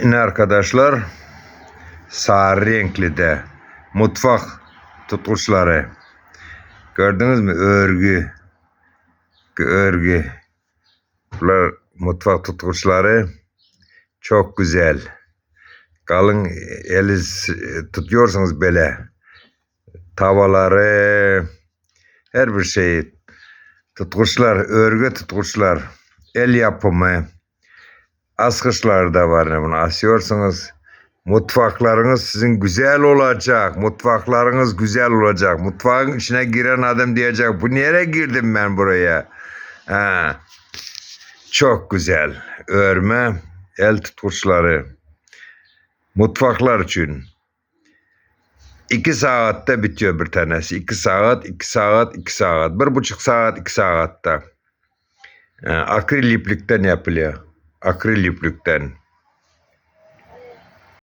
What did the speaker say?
Yine arkadaşlar sarı renkli de mutfak tutuşları. Gördünüz mü? Örgü. Bunlar mutfak tutuşları çok güzel. Kalın eliz tutuyorsanız böyle tavaları her bir şeyi tutuşlar, örgü tutuşlar, el yapımı. Askışlar da var, ne bunu asıyorsunuz. Mutfaklarınız sizin güzel olacak. Mutfaklarınız güzel olacak. Mutfağın içine giren adam diyecek, bu nereye girdim ben buraya? Ha. Çok güzel. Örme, el tutuşları. Mutfaklar için. 2 saatte bitiyor bir tanesi. 2 saat, 2 saat, 2 saat. 1,5 saat, 2 saatte. Akril iplikten yapılıyor. Akril iplikten.